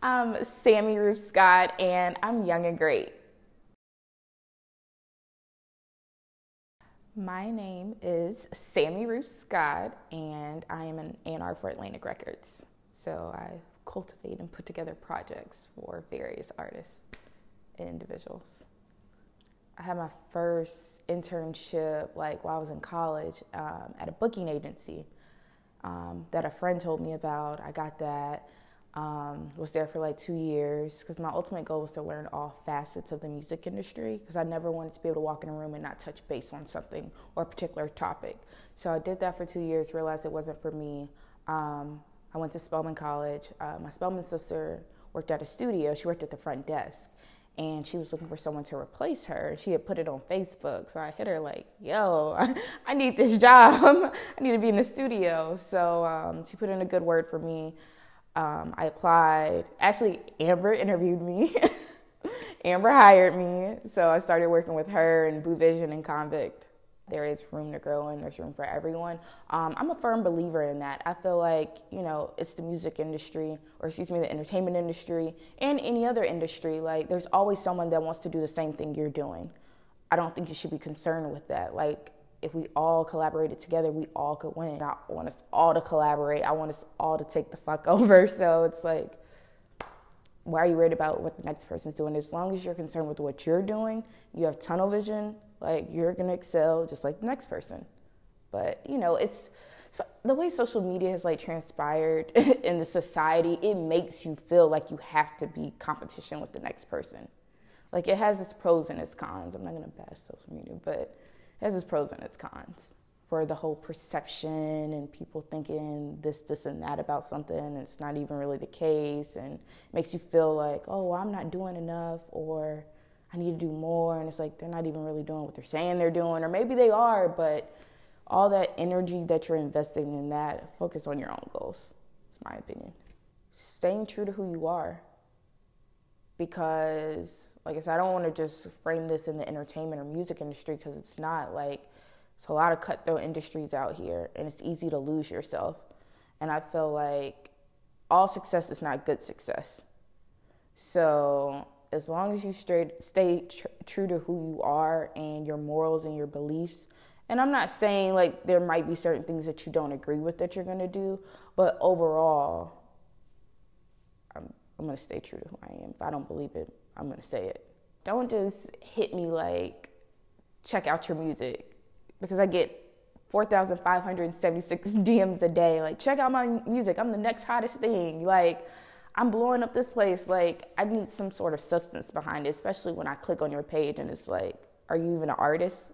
I'm Sammye Ruth Scott, and I'm young and great. My name is Sammye Ruth Scott, and I am an A&R for Atlantic Records. So I cultivate and put together projects for various artists and individuals. I had my first internship while I was in college at a booking agency that a friend told me about. I got that. Was there for 2 years because my ultimate goal was to learn all facets of the music industry because I never wanted to be able to walk in a room and not touch base on something or a particular topic. So I did that for 2 years, realized it wasn't for me. I went to Spelman College. My Spelman sister worked at a studio. She worked at the front desk, and she was looking for someone to replace her. She had put it on Facebook, so I hit her yo, I need this job. I need to be in the studio. So she put in a good word for me. I applied. Actually, Amber interviewed me. Amber hired me. So I started working with her and Boo Vision and Convict. There is room to grow and there's room for everyone. I'm a firm believer in that. I feel it's the music industry, the entertainment industry, and any other industry. There's always someone that wants to do the same thing you're doing. I don't think you should be concerned with that. If we all collaborated together, we all could win. I want us all to collaborate. I want us all to take the fuck over. So it's why are you worried about what the next person's doing? As long as you're concerned with what you're doing, you have tunnel vision, you're going to excel just like the next person. But, it's the way social media has transpired in the society, it makes you feel like you have to be competition with the next person. It has its pros and its cons. I'm not going to bash social media, but it has its pros and its cons for the whole perception and people thinking this, and that about something, and it's not even really the case, and it makes you feel oh, I'm not doing enough, or I need to do more, and it's they're not even really doing what they're saying they're doing, or maybe they are, but all that energy that you're investing in that, focus on your own goals. It's my opinion. Staying true to who you are, because like I said, I don't want to just frame this in the entertainment or music industry because it's not. It's a lot of cutthroat industries out here, and it's easy to lose yourself. And I feel all success is not good success. So as long as you stay true to who you are and your morals and your beliefs, and I'm not saying there might be certain things that you don't agree with that you're going to do, but overall, I'm going to stay true to who I am. If I don't believe it, I'm going to say it. Don't just hit me check out your music, because I get 4,576 DMs a day. Check out my music. I'm the next hottest thing. I'm blowing up this place. I need some sort of substance behind it, especially when I click on your page and it's are you even an artist?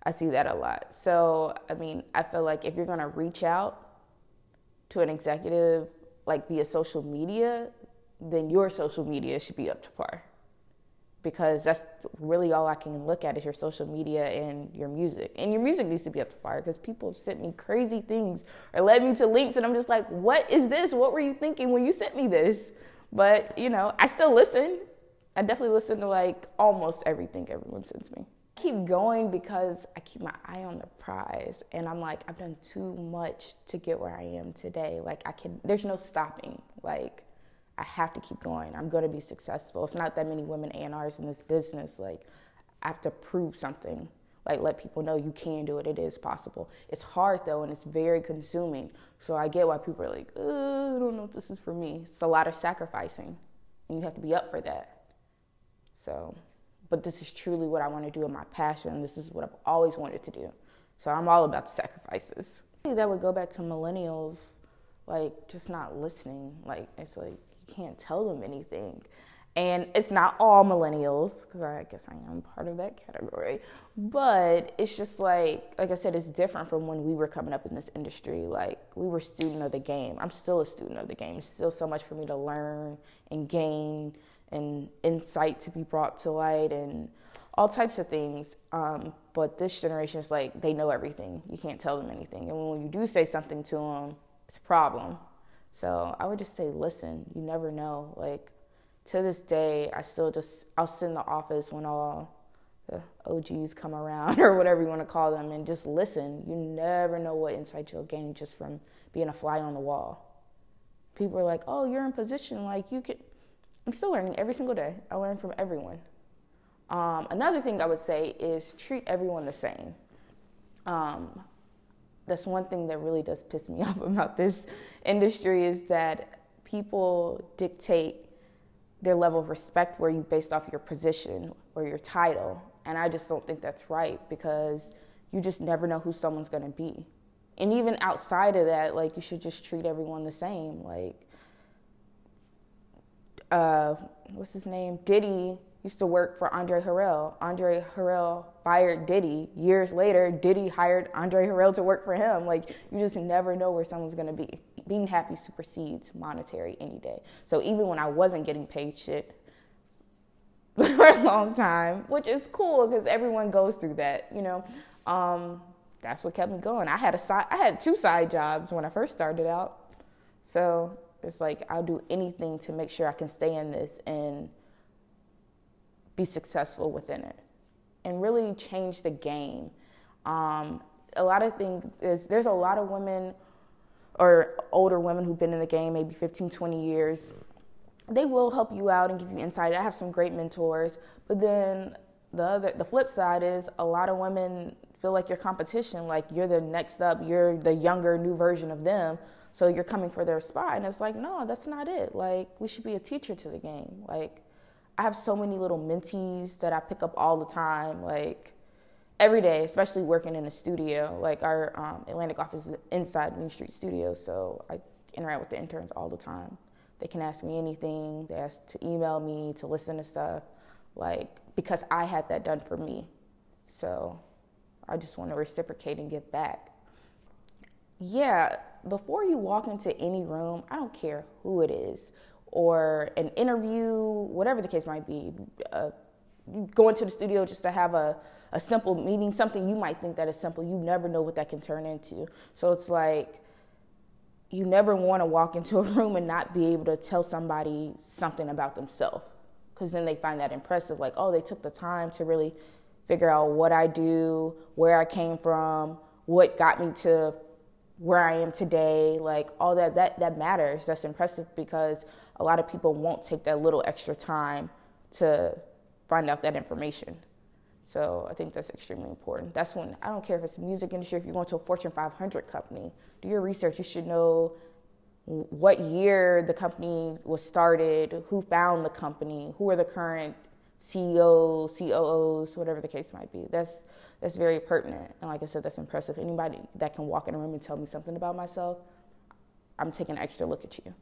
I see that a lot. So, I feel if you're going to reach out to an executive, via social media, then your social media should be up to par, because that's really all I can look at is your social media and your music. And your music needs to be up to par, because people have sent me crazy things or led me to links, and I'm just what is this? What were you thinking when you sent me this? But, I still listen. I definitely listen to almost everything everyone sends me. I keep going because I keep my eye on the prize, and I'm I've done too much to get where I am today. There's no stopping. I have to keep going. I'm going to be successful. It's not that many women A&Rs in this business. I have to prove something. Let people know you can do it. It is possible. It's hard, though, and it's very consuming. So I get why people are I don't know if this is for me. It's a lot of sacrificing, and you have to be up for that. So, but this is truly what I want to do in my passion. This is what I've always wanted to do. So I'm all about the sacrifices. That would go back to millennials, just not listening. It's you can't tell them anything. And it's not all millennials, because I guess I am part of that category. But it's just like I said, it's different from when we were coming up in this industry. We were student of the game. I'm still a student of the game. It's still so much for me to learn and gain, and insight to be brought to light, and all types of things. But this generation is they know everything. You can't tell them anything. And when you do say something to them, it's a problem. So I would just say, listen. You never know. To this day, I'll sit in the office when all the OGs come around, or whatever you want to call them, and just listen. You never know what insight you'll gain just from being a fly on the wall. people are like, oh, you're in position, like you could. I'm still learning every single day. I learn from everyone. Another thing I would say is treat everyone the same. That's one thing that really does piss me off about this industry, is that people dictate their level of respect for you based off your position or your title. And I just don't think that's right, because you just never know who someone's going to be. And even outside of that, like, you should just treat everyone the same. Like, what's his name? Diddy used to work for Andre Harrell. Andre Harrell fired Diddy. Years later, Diddy hired Andre Harrell to work for him. Like, you just never know where someone's going to be. Being happy supersedes monetary any day. So even when I wasn't getting paid shit for a long time, which is cool because everyone goes through that, you know, that's what kept me going. I had 2 side jobs when I first started out. So it's like, I'll do anything to make sure I can stay in this and be successful within it and really change the game. A lot of things is, there's a lot of women or older women who've been in the game maybe 15, 20 years. They will help you out and give you insight. I have some great mentors, but then the flip side is a lot of women feel like you're competition, like you're the next up, you're the younger, new version of them, so you're coming for their spot. And it's like, no, that's not it. Like, we should be a teacher to the game. Like, I have so many little mentees that I pick up all the time, like every day, especially working in a studio. Like, our Atlantic office is inside Main Street Studio, so I interact with the interns all the time. They can ask me anything. They ask to email me, to listen to stuff, like, because I had that done for me. So I just want to reciprocate and give back. Yeah, before you walk into any room, I don't care who it is, or an interview, whatever the case might be, go into the studio just to have a simple meeting, something you might think that is simple. You never know what that can turn into. So it's like, you never want to walk into a room and not be able to tell somebody something about themselves, because then they find that impressive. Like, oh, they took the time to really figure out what I do, where I came from, what got me to where I am today. Like, all that matters. That's impressive, because a lot of people won't take that little extra time to find out that information. So I think that's extremely important. That's when, I don't care if it's the music industry, if you're going to a Fortune 500 company, do your research. You should know what year the company was started, who found the company, who are the current CEOs, COOs, whatever the case might be. That's very pertinent. And like I said, that's impressive. Anybody that can walk in a room and tell me something about myself, I'm taking an extra look at you.